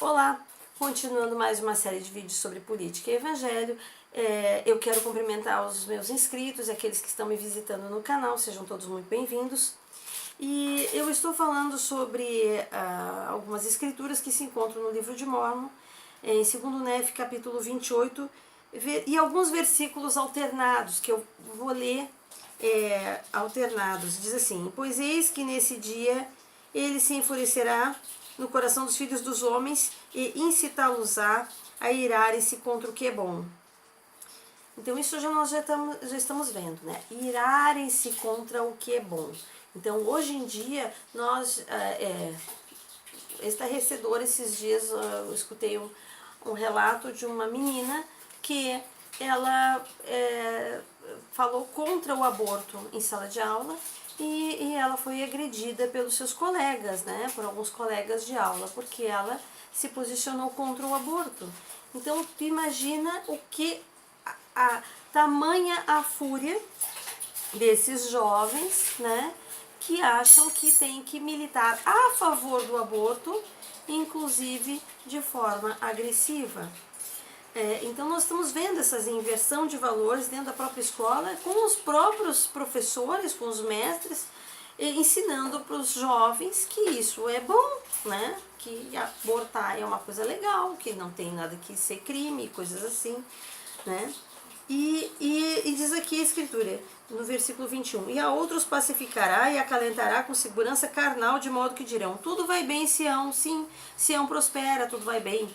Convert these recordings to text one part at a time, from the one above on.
Olá, continuando mais uma série de vídeos sobre política e evangelho, eu quero cumprimentar os meus inscritos e aqueles que estão me visitando no canal, sejam todos muito bem-vindos. E eu estou falando sobre algumas escrituras que se encontram no livro de Mórmon, em 2 Nef, capítulo 28, e alguns versículos alternados, que eu vou ler alternados. Diz assim: pois eis que nesse dia ele se enfurecerá no coração dos filhos dos homens e incitá-los-á a irarem-se contra o que é bom. Então isso nós já estamos vendo, né? Irarem-se contra o que é bom. Então hoje em dia nós estarrecedor, esses dias eu escutei um relato de uma menina que ela falou contra o aborto em sala de aula e ela foi agredida pelos seus colegas, né, por alguns colegas de aula, porque ela se posicionou contra o aborto. Então tu imagina o que tamanha a fúria desses jovens, né, que acham que tem que militar a favor do aborto, inclusive de forma agressiva. Então nós estamos vendo essa inversão de valores dentro da própria escola, com os próprios professores, com os mestres, ensinando para os jovens que isso é bom, né? Que abortar é uma coisa legal, que não tem nada que ser crime, coisas assim, né? E diz aqui a escritura, no versículo 21, e a outros pacificará e acalentará com segurança carnal, de modo que dirão, tudo vai bem, Sião, sim, Sião prospera, tudo vai bem.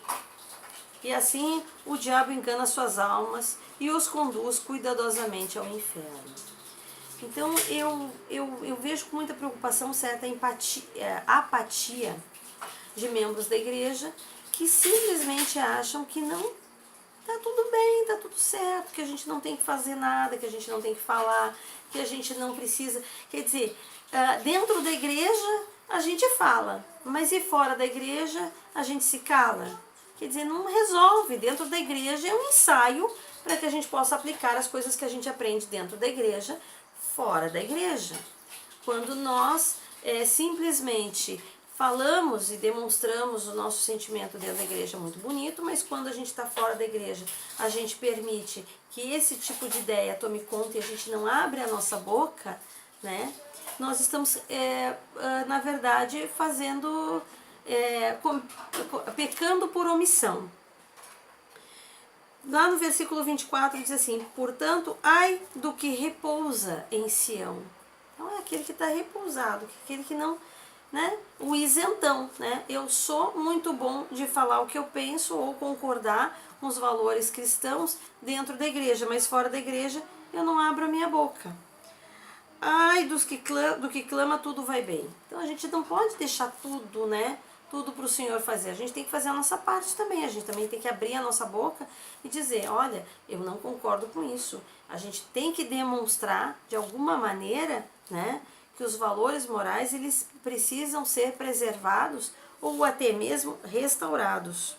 E assim o diabo engana suas almas e os conduz cuidadosamente ao inferno. Então eu vejo com muita preocupação certa apatia de membros da igreja que simplesmente acham que não tá tudo bem, tá tudo certo, que a gente não tem que fazer nada, que a gente não tem que falar, que a gente não precisa. Quer dizer, dentro da igreja a gente fala, mas e fora da igreja a gente se cala. Quer dizer, não resolve. Dentro da igreja é um ensaio para que a gente possa aplicar as coisas que a gente aprende dentro da igreja, fora da igreja. Quando nós simplesmente falamos e demonstramos o nosso sentimento dentro da igreja, é muito bonito, mas quando a gente está fora da igreja, a gente permite que esse tipo de ideia tome conta e a gente não abre a nossa boca, né? Nós estamos, na verdade, fazendo... pecando por omissão. Lá no versículo 24 diz assim, portanto, ai do que repousa em Sião. Então é aquele que está repousado, aquele que não, né, o isentão, né? Eu sou muito bom de falar o que eu penso ou concordar com os valores cristãos dentro da igreja, mas fora da igreja eu não abro a minha boca. Ai do que clama tudo vai bem. Então a gente não pode deixar tudo, né? Tudo para o Senhor fazer. A gente tem que fazer a nossa parte também. A gente também tem que abrir a nossa boca e dizer, olha, eu não concordo com isso. A gente tem que demonstrar, de alguma maneira, né, que os valores morais eles precisam ser preservados ou até mesmo restaurados.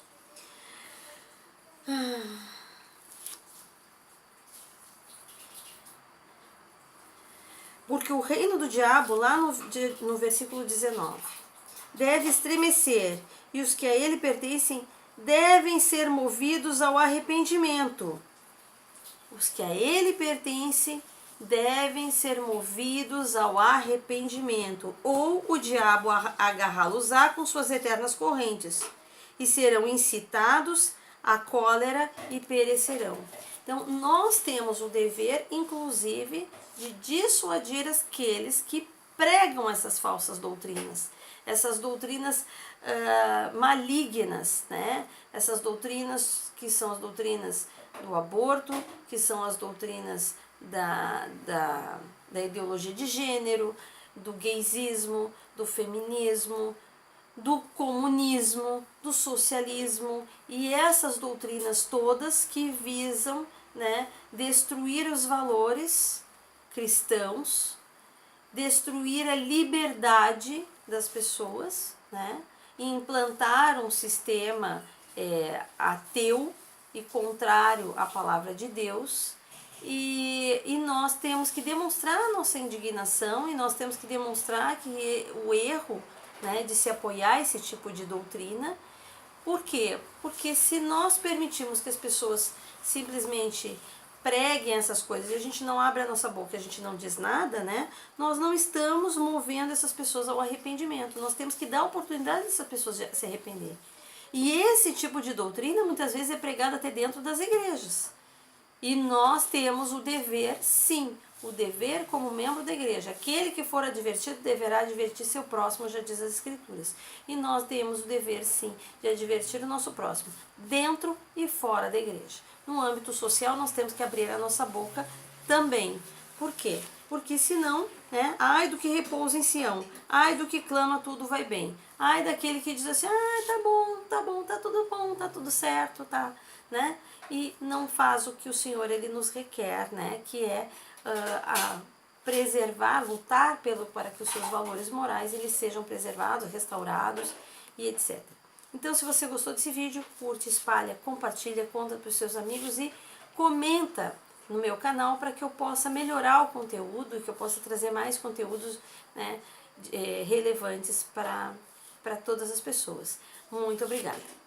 Porque o reino do diabo, lá no versículo 19, deve estremecer, e os que a ele pertencem devem ser movidos ao arrependimento. Os que a ele pertencem devem ser movidos ao arrependimento, ou o diabo agarrá-los-á com suas eternas correntes, e serão incitados à cólera e perecerão. Então, nós temos o dever, inclusive, de dissuadir aqueles que pregam essas falsas doutrinas, essas doutrinas malignas, né? Essas doutrinas que são as doutrinas do aborto, que são as doutrinas da ideologia de gênero, do gaysismo, do feminismo, do comunismo, do socialismo e essas doutrinas todas que visam, né, destruir os valores cristãos, destruir a liberdade das pessoas, né, e implantar um sistema ateu e contrário à palavra de Deus. E nós temos que demonstrar a nossa indignação e nós temos que demonstrar que o erro, né, de se apoiar esse tipo de doutrina Por quê? Porque se nós permitirmos que as pessoas simplesmente preguem essas coisas e a gente não abre a nossa boca, a gente não diz nada, né? Nós não estamos movendo essas pessoas ao arrependimento. Nós temos que dar a oportunidade dessas pessoas de se arrepender. E esse tipo de doutrina muitas vezes é pregado até dentro das igrejas. E nós temos o dever, sim, o dever como membro da igreja. Aquele que for advertido deverá advertir seu próximo, já diz as Escrituras. E nós temos o dever, sim, de advertir o nosso próximo, dentro e fora da igreja. No âmbito social, nós temos que abrir a nossa boca também. Por quê? Porque senão, né, ai do que repousa em Sião, ai do que clama tudo vai bem, ai daquele que diz assim, tá bom, tá tudo certo, tá, né? E não faz o que o Senhor ele nos requer, né? Que é preservar, lutar para que os seus valores morais eles sejam preservados, restaurados e etc. Então, se você gostou desse vídeo, curte, espalha, compartilha, conta para os seus amigos e comenta no meu canal para que eu possa melhorar o conteúdo e que eu possa trazer mais conteúdos, né, relevantes para todas as pessoas. Muito obrigada!